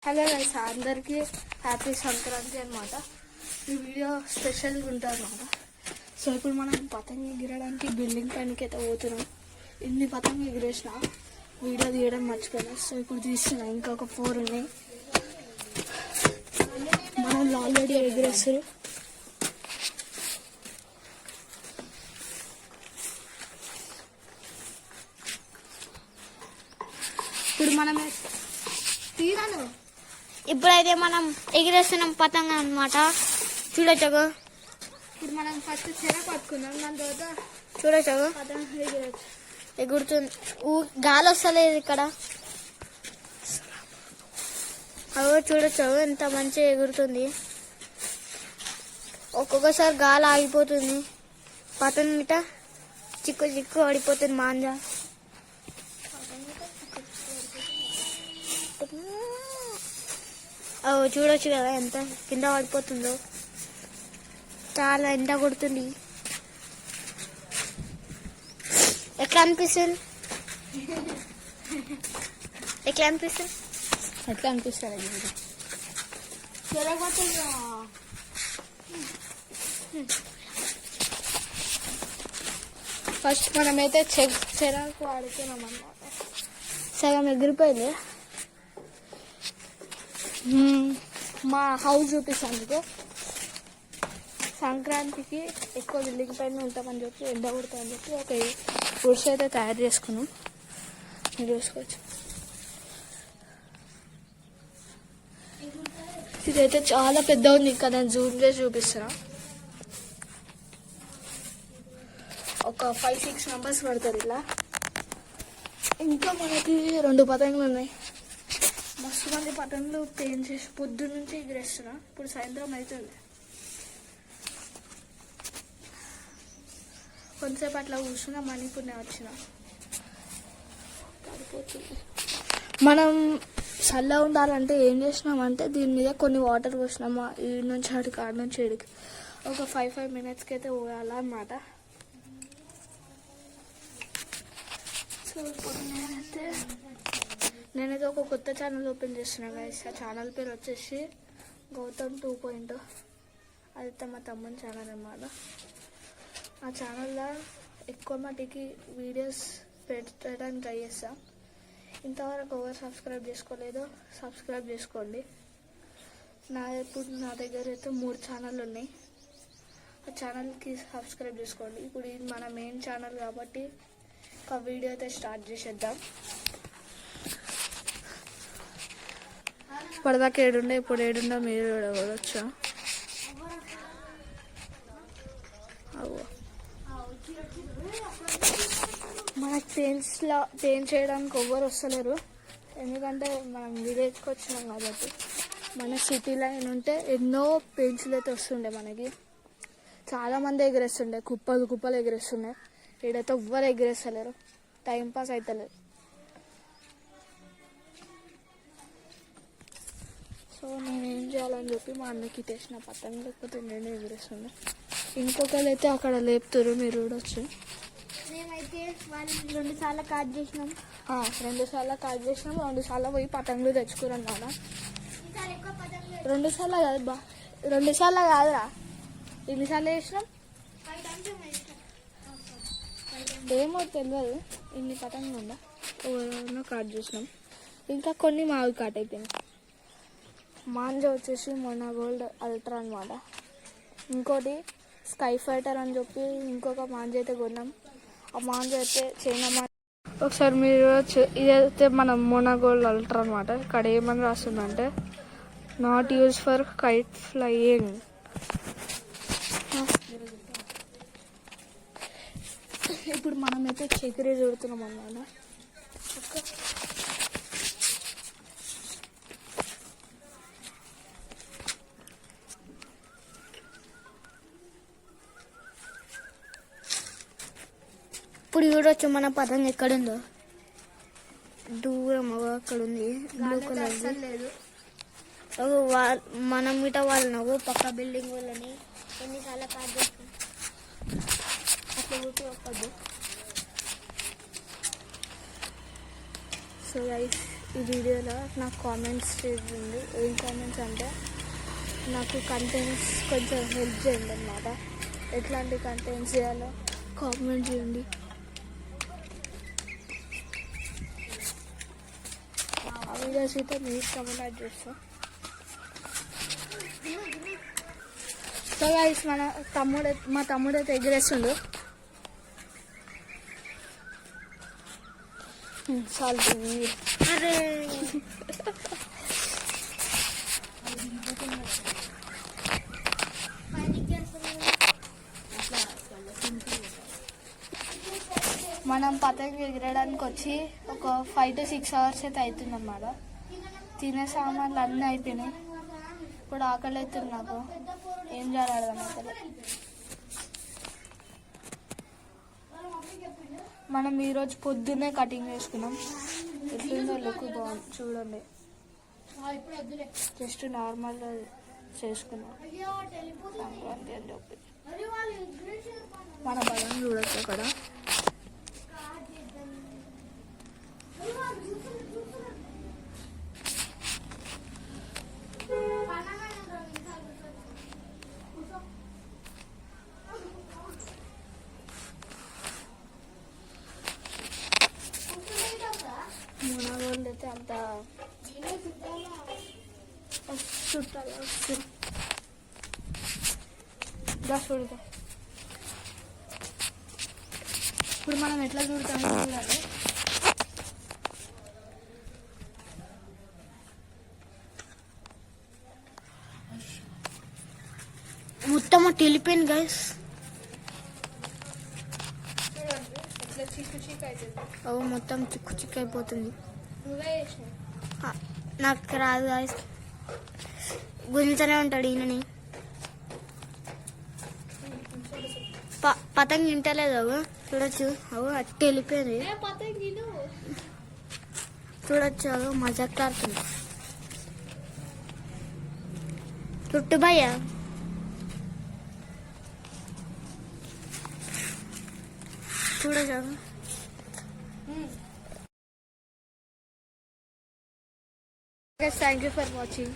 Hello guys, అందరికీ happy Sankranti అనమాట. ఈ వీడియో స్పెషల్గా ఉంటుంది అనమాట. సో ఇప్పుడు మనం పతంగి ఎగిరడానికి బిల్డింగ్ పైనకి అయితే పోతున్నాం. ఇన్ని పతంగి ఎగిరేసిన వీడియో తీయడం మర్చిపోయినా. సో ఇప్పుడు తీస్తున్నా, ఇంకొక 4 ఉన్నాయి. మనం ఆల్రెడీ ఎగిరేస్తారు. ఇప్పుడు మనం తీరాను. ఇప్పుడైతే మనం ఎగిరేస్తున్నాం పతంగ అనమాట. చూడొచ్చు. ఇప్పుడు మనం ఫస్ట్ చెర పట్టుకున్నాం, దాని తర్వాత చూడొచ్చు పతంగ ఎగిరచ్చు. ఎగురుతుంది. గాలి వస్తలేదు ఇక్కడ. అవి చూడొచ్చు ఎంత మంచిగా ఎగురుతుంది. ఒక్కొక్కసారి గాలి ఆగిపోతుంది. పతంగ ఇట చిక్కు చిక్కు పడిపోతుంది మాంజా. చూడొచ్చు కదా ఎంత కింద పడిపోతుందో. చాలా ఎండ కొడుతుంది. ఎట్లా అనిపిస్తుంది? ఎట్లా అనిపిస్తుంది? ఎట్లా అనిపిస్తుంది? ఫస్ట్ మనమైతే చెరకు ఆడుతున్నాం అన్నమాట. సగం ఎగిరిపోయింది. మా హౌస్ చూపిస్తాను మీకు. సంక్రాంతికి ఎక్కువ బిల్డింగ్ పైన ఉంటామని చెప్పి, ఎండ కొడతామని చెప్పి ఒక గుడిసె అయితే తయారు చేసుకున్నాం. మీరు చూసుకోవచ్చు. ఇదైతే చాలా పెద్ద ఉంది. ఇంకా నేను జూమ్ చేసి చూపిస్తున్నా. ఒక 5-6 మెంబర్స్ పడతారు ఇలా. ఇంకా మనకి 2 పతంగులు ఉన్నాయి. మస్తు మంది పతంగులు పెయింట్ చేసి పొద్దు నుంచి ఎగిరేస్తున్నా. ఇప్పుడు సాయంత్రం అవుతుంది. కొంతసేపు అట్లా కూర్చున్నా, మనీ ఇప్పుడు నేను వచ్చిన. మనం చల్లగా ఉండాలంటే ఏం చేసినామంటే, దీని మీద కొన్ని వాటర్ పోసినామా, ఈ నుంచి ఆడికి ఆడ నుంచి ఏడికి ఒక 5 మినిట్స్కి అయితే పోయాలన్నమాట. సో ఇప్పుడు నేనైతే ఒక కొత్త ఛానల్ ఓపెన్ చేస్తున్నాను గైస్. ఆ ఛానల్ పేరు వచ్చేసి గౌతమ్ 2.0. అదైతే మా తమ్ముని ఛానల్ అన్నమాట. ఆ ఛానల్లో ఎక్కువ మటుకి వీడియోస్ పెట్టడానికి ట్రై చేస్తాం. ఇంతవరకు ఎవరు సబ్స్క్రైబ్ చేసుకోలేదో సబ్స్క్రైబ్ చేసుకోండి. ఇప్పుడు నా దగ్గర అయితే 3 ఛానళ్ళు ఉన్నాయి. ఆ ఛానల్కి సబ్స్క్రైబ్ చేసుకోండి. ఇప్పుడు ఇది మన మెయిన్ ఛానల్ కాబట్టి ఒక వీడియో అయితే స్టార్ట్ చేసేద్దాం. ఇప్పటిదాకా 7 ఉండే, ఇప్పుడు 7 ఉండే. మీరు చూడవచ్చు. మనకు పెయింట్ చేయడానికి ఎవ్వరు వస్తలేరు. ఎందుకంటే మనం విలేజ్కి వచ్చినాం కాబట్టి. మన సిటీలో ఉంటే ఎన్నో పెయింట్స్లు అయితే వస్తుండే. మనకి చాలామంది ఎగిరేస్తుండే, కుప్పలు ఎగిరేస్తుండే. ఈడైతే ఎవ్వరు ఎగిరేస్తలేరు. టైంపాస్ అవుతలేదు. సో నేను ఏం చేయాలని చెప్పి మా అన్నకి తెచ్చిన పతంగ, లేకపోతే నేనే ఎగిరేస్తుండే. ఇంకొకరు అయితే అక్కడ లేపుతారు, మీరు చూడొచ్చు. మేమైతే వాళ్ళు 2 సార్లు కాట్ చేసినాం. 2 సార్లు కాట్ చేసినాం. 2 సార్లు పోయి పతంగులు తెచ్చుకున్నాం కదా. 2 సార్లు కాదు బా, 2 సార్లు కాదురా. ఎన్నిసార్లు వేసినాం ఏమో తెలియదు. ఇన్ని పతంగులు ఉందా, ఎవరైనా కాట్ చేసినాం. ఇంకా కొన్ని మావి కాట్ అయిపోయినాయి. మాంజా వచ్చేసి మొన్న గోల్డ్ అల్ట్రా అనమాట. ఇంకోటి స్కై ఫైటర్ అని చెప్పి ఇంకొక మాంజా అయితే కొన్నాం. ఆ మాంజా అయితే చైనా ఒకసారి మీరు ఇదైతే మనం మోనాగోల్డ్ అల్ట్రా అనమాట. ఇక్కడ ఏమని రాస్తుందంటే not use for kite flying. ఇప్పుడు మనమైతే చక్రీ చూడుతున్నాం అన్నమాట. ఇప్పుడు చూడొచ్చు మన పతంగ ఎక్కడుందో. దూరం అక్కడ ఉంది, బ్లూ కలర్ లేదు. మనం ఇట వాళ్ళను పక్క బిల్డింగ్ వాళ్ళని ఎన్నిసార్లు కాట్ చేస్తాం. అట్లా ఊటి ఒక్కదు. సో గైస్ ఈ వీడియోలో నాకు కామెంట్స్ చేయండి. ఏం కామెంట్స్ అంటే నాకు కంటెంట్స్ కొంచెం హెల్ప్ చేయండి అన్నమాట. ఎట్లాంటి కంటెంట్స్ చేయాలో కామెంట్ చేయండి. ఆ వీడియోస్ అయితే మీరు కమెంట్ చేస్తా. సో గైస్ మా తమ్ముడు అయితే ఎగిరేస్తుండు. సాల్ట్ అరే మనం పతంగి ఎగరడానికి వచ్చి ఒక 5 to 6 hours అయితే అవుతుంది అన్నమాట. తినే సామాన్లు అన్నీ అయిపోయినాయి. ఇప్పుడు ఆకలి అవుతుంది నాకు. ఏం చేయాలి అర్థమవుతలే. మనం ఈరోజు పొద్దున్నే కటింగ్ చేసుకున్నాం. ఎట్లుందో లుక్ బాగుంది చూడండి. జస్ట్ నార్మల్గా చేసుకున్నాం సంక్రాంతి అని చెప్పి. మన బలం చూడొచ్చు అక్కడ. మన వాళ్ళు అయితే అంత చుట్టాలి వస్తుంది. చూడతా ఇప్పుడు మనం ఎట్లా చూడతామో చూడాలి. మొత్తం వెళ్ళిపోయింది గైస్. చూడండి ఎట్లా చీకు చీకు అవుతుంది. అవు మొత్తం చిక్కు చిక్కు అయిపోతుంది. నువ్వే చేసినావు. నాకు రాదు గాయస్. గుంజుతూనే ఉంటాడు ఈయనని. పతంగి తింటలేదు. అవు చూడొచ్చు. అవు అట్టి వెళ్ళిపోయింది. చూడొచ్చు. అవు మజాక్లాడుతుంది. చుట్టు భయ్యా. చూడొచ్చు. Thank you for watching.